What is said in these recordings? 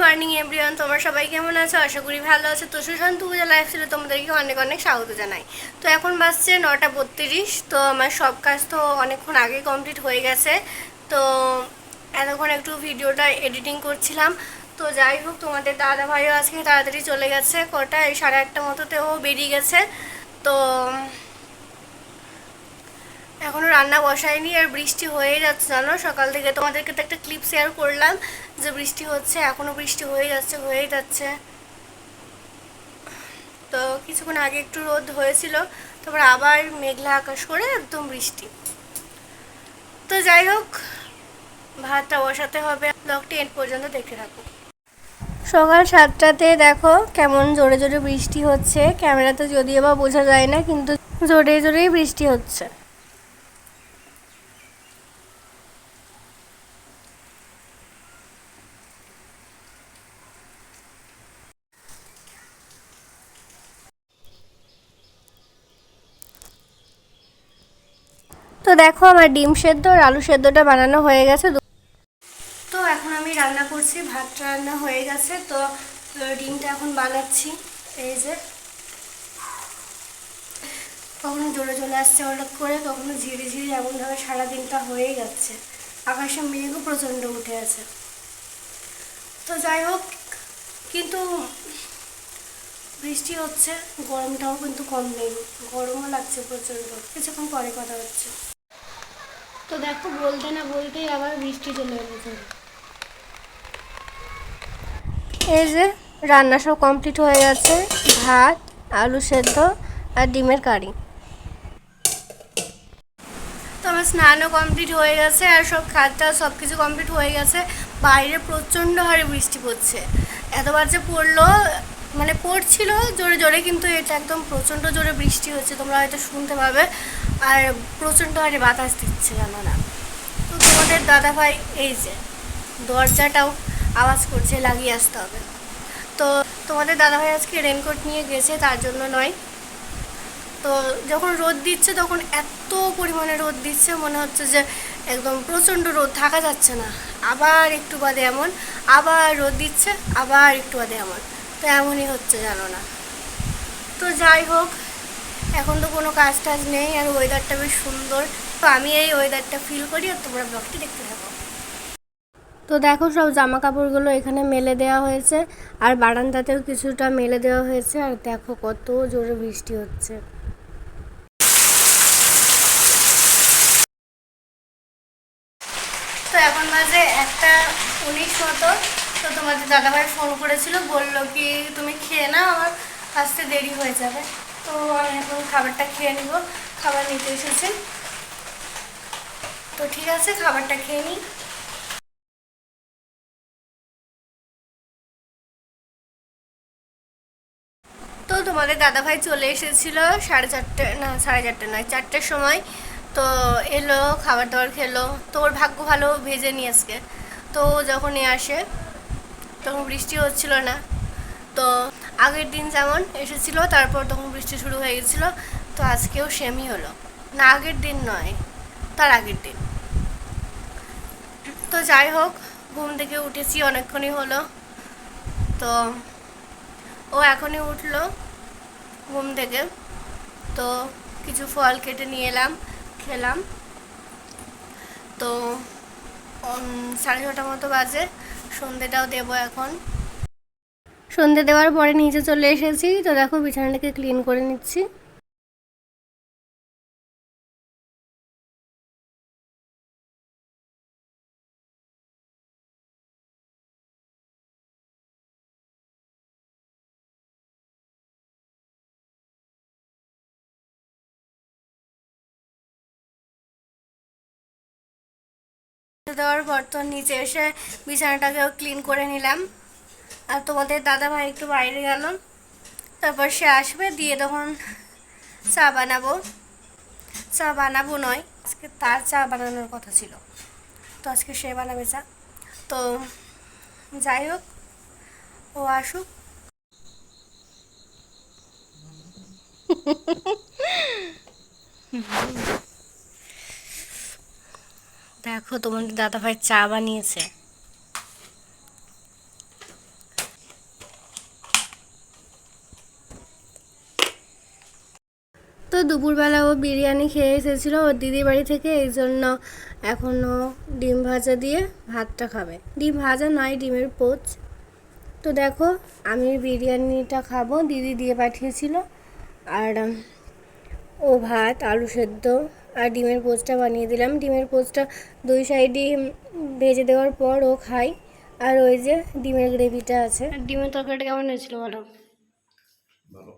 Morning everyone, তোমরা সবাই কেমন আছো? আশা করি ভালো আছো। তো সুশান্ত পূজা লাইফস্টাইলে তোমাদেরকে অনেক অনেক স্বাগত জানাই। তো এখন বাজছে 9:32। তো আমার সব কাজ তো অনেকক্ষণ আগে কমপ্লিট হয়ে গেছে। তো এতক্ষণ একটু ভিডিওটা এডিটিং করছিলাম। তো যাই হোক, তোমাদের দাদা ভাইও আজকে তাড়াতাড়ি চলে গেছে, কটা এই 1:30 মতোতেও বেরিয়ে গেছে। তো এখনও রান্না বসায়নি, আর বৃষ্টি হয়ে যাচ্ছে জানো সকাল থেকে। তোমাদেরকে তো একটা ক্লিপ শেয়ার করলাম যে বৃষ্টি হচ্ছে, এখনও বৃষ্টি হয়েই যাচ্ছে। তো কিছুক্ষণ আগে একটু রোদ হয়েছিল, তারপর আবার মেঘলা আকাশ করে একদম বৃষ্টি। তো যাই হোক, ভাতটা বসাতে হবে, ব্লগটি এন্ড পর্যন্ত দেখে থাকো। সকাল 7টাতে দেখো কেমন জোরে জোরে বৃষ্টি হচ্ছে। ক্যামেরাতে যদিও বা বোঝা যায় না, কিন্তু জোরে জোরেই বৃষ্টি হচ্ছে। তো দেখো আমার ডিম সেদ্ধ আর আলু সেদ্ধটা বানানো হয়ে গেছে। তো এখন আমি রান্না করছি, ভাতটা রান্না হয়ে গেছে। তো ডিমটা এখন বানাচ্ছি। এই যে কখনো জোরে চলে আসছে হঠাৎ করে, কখনো ঝিরি ঝিরি, এমনভাবে সারাদিনটা হয়েই যাচ্ছে। আকাশে মেঘও প্রচণ্ড উঠে আছে। তো যাই হোক, কিন্তু বৃষ্টি হচ্ছে, গরমটাও কিন্তু কম নেই, গরমও লাগছে প্রচণ্ড। কিছুক্ষণ পরে কথা হচ্ছে। তো দেখো, বলতে না বলতেই আবার বৃষ্টি চলে এসেছে। এই যে রান্না সব কমপ্লিট হয়ে গেছে, ভাত, আলু সেদ্ধ আর ডিমের কারি। তো আমার স্নানও কমপ্লিট হয়ে গেছে, আর সব খাওয়া সব কিছু কমপ্লিট হয়ে গেছে। বাইরে প্রচণ্ড হারে বৃষ্টি পড়ছে, এতবার যে পড়লো, মানে পড়ছিল জোরে জোরে, কিন্তু এটা একদম প্রচণ্ড জোরে বৃষ্টি হচ্ছে, তোমরা হয়তো শুনতে পাবে। আর প্রচণ্ড হারে বাতাস দিচ্ছে, জানো না। তো তোমাদের দাদাভাই এই যে দরজাটাও আওয়াজ করছে, লাগিয়ে আসতে হবে। তো তোমাদের দাদাভাই আজকে রেনকোট নিয়ে গেছে, তার জন্য নয়। তো যখন রোদ দিচ্ছে তখন এত পরিমাণে রোদ দিচ্ছে, মনে হচ্ছে যে একদম প্রচণ্ড রোদ, থাকা যাচ্ছে না। আবার একটু বাদে এমন, আবার রোদ দিচ্ছে, আবার একটু বাদে এমন। তো এমনই হচ্ছে, জানো না। তো যাই হোক, এখন তো কোনো কাজ টাজ নেই, আর ওয়েদারটা বেশ সুন্দর। তো আমি এই ওয়েদারটা ফিল করি, আর তোমরা ব্লগটি দেখতে থাকো। তো দেখো, সব জামা কাপড়গুলো এখানে মেলে দেওয়া হয়েছে, আর বারান্দাতেও কিছুটা মেলে দেওয়া হয়েছে। আর দেখো কত জোরে বৃষ্টি হচ্ছে। তো এখন বাজে 1:19 মতো। তো তোমাদের দাদাভাই ফোন করেছিল, বললো কি তুমি খেয়ে নাও, আমার আসতে দেরি হয়ে যাবে। তো আমি এখন খাবারটা খেয়ে নিব, খাবার নিতে এসেছি। তো ঠিক আছে, খাবারটা খেয়ে নিই। তো তোমাদের দাদাভাই চলে এসেছিল 4:30, না 4:30 নয়, 4টের সময়। তো এলো, খাবার দাবার খেলো। তো ওর ভাগ্য ভালো, ভেজে নিয়ে আজকে। তো যখনই আসে তখন বৃষ্টি হচ্ছিল না। তো আগের দিন যেমন এসেছিলো, তারপর তখন বৃষ্টি শুরু হয়ে গেছিলো। তো আজকেও সেমই হলো, না আগের দিন নয়, তার আগের দিন। তো যাই হোক, ঘুম থেকে উঠেছি অনেকক্ষণই হলো। তো ও এখনই উঠলো ঘুম থেকে। তো কিছু ফল কেটে নিয়ে এলাম, খেলাম। তো 6:30 মতো বাজে, সন্ধেটাও দেবো এখন। সন্ধে দেওয়ার পরে নিচে চলে এসেছি। তো দেখো, বিছানাটাকে ক্লিন করে নিচ্ছি। দেওয়ার পর তো নিচে এসে বিছানাটাকেও ক্লিন করে নিলাম। আর তোমাদের দাদা ভাই একটু বাইরে গেল, তারপর সে আসবে, দিয়ে তখন চা বানাবো। চা বানাবো নয়, আজকে তার চা বানানোর কথা ছিল, তো আজকে সে বানাবে চা। তো যাই হোক, ও আসুক। দেখো, তোমাদের দাদা ভাই চা বানিয়েছে। তো দুপুরবেলা ও বিরিয়ানি খেয়ে এসেছিলো ওর দিদির বাড়ি থেকে, এই জন্য এখনও ডিম ভাজা দিয়ে ভাতটা খাবে। ডিম ভাজা নয়, ডিমের পোচ। তো দেখো আমি বিরিয়ানিটা খাবো, দিদি দিয়ে পাঠিয়েছিল, আর ও ভাত আলু সেদ্ধ আর ডিমের পোচটা বানিয়ে দিলাম। ডিমের পোচটা দুই সাইডই ভেজে দেওয়ার পর ও খাই। আর ওই যে ডিমের গ্রেভিটা আছে। ডিমের তরকারিটা কেমন হয়েছিল বলো? ভালো।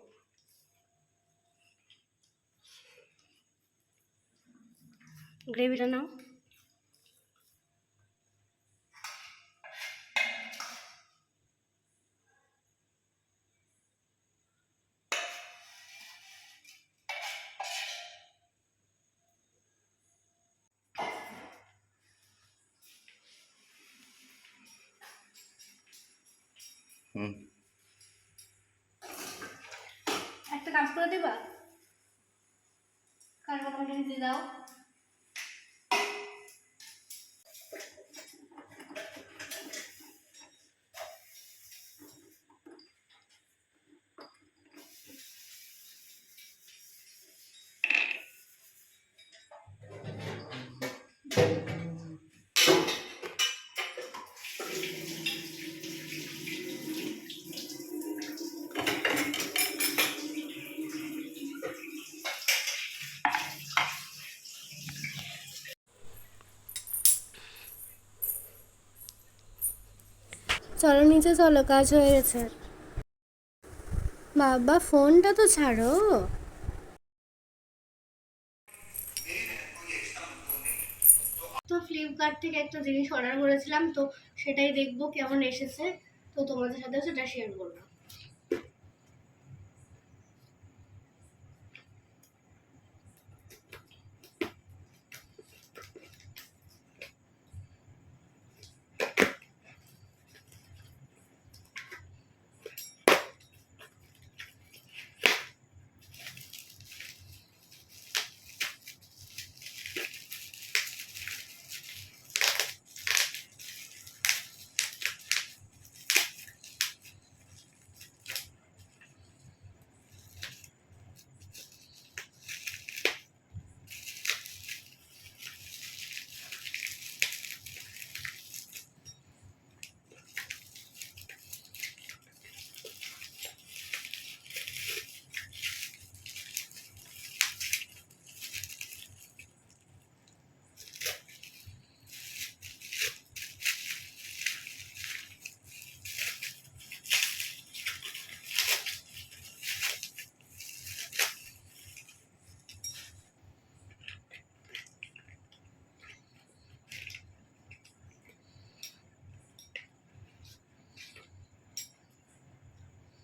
গ্রেভিটা নাও। একটা কাজ করে দিবা, কার কথা দিয়ে দাও। চলো নিচে চলো, কাজ হয়ে গেছে। বাবা ফোনটা তো ছাড়ো। তো ফ্লিপকার্ট থেকে একটা জিনিস অর্ডার করেছিলাম, তো সেটাই দেখবো কেমন এসেছে, তো তোমাদের সাথে সেটা শেয়ার করবো।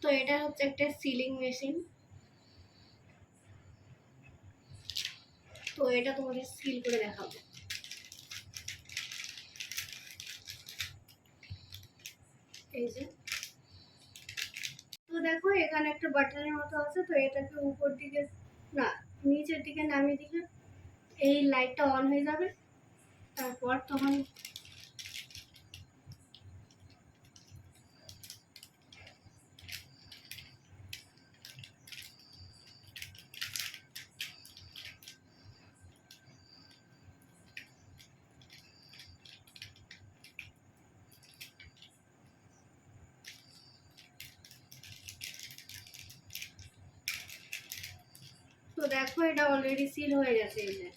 তো এটা হচ্ছে একটা সিলিং মেশিন, তো এটা তোমাদের সিল করে দেখাবো। এই যে, তো দেখো এখানে একটা বাটনের মতো আছে, তো এটাকে উপর দিকে না নিচের দিকে নামিয়ে দিলে এই লাইটটা অন হয়ে যাবে। তারপর তখন তো দেখো এটা অলরেডি সিল হয়ে গেছে। এই যে,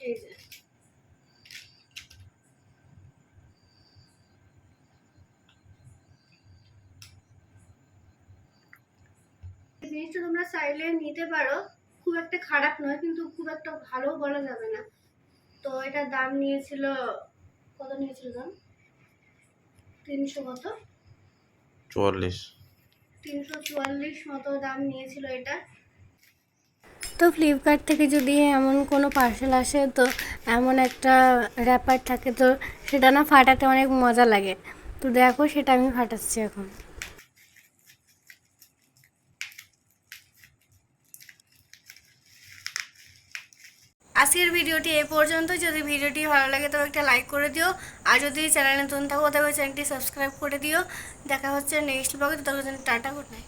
এই যে জিনিসটা তোমরা চাইলে নিতে পারো, খুব একটা খারাপ নয়, কিন্তু খুব একটা ভালো বলা যাবে না। তো এটার দাম নিয়েছিল, কত নিয়েছিল দাম? 300 কত 344 মতো দাম নিয়েছিল এটা। তো ফ্লিপকার্ট থেকে যদি এমন কোনো পার্সেল আসে, তো এমন একটা র্যাপার থাকে, তো সেটা না ফাটাতে অনেক মজা লাগে। তো দেখো সেটা আমি ফাটাচ্ছি এখন। আজকের ভিডিওটি এই পর্যন্ত। যদি ভিডিওটি ভালো লাগে তবে একটা লাইক করে দিও, আর যদি চ্যানেলে নতুন থাকো তবে চ্যানেলটি সাবস্ক্রাইব করে দিও। দেখা হচ্ছে নেক্সট ব্লগে, ততক্ষণ টাটা, গুড নাইট।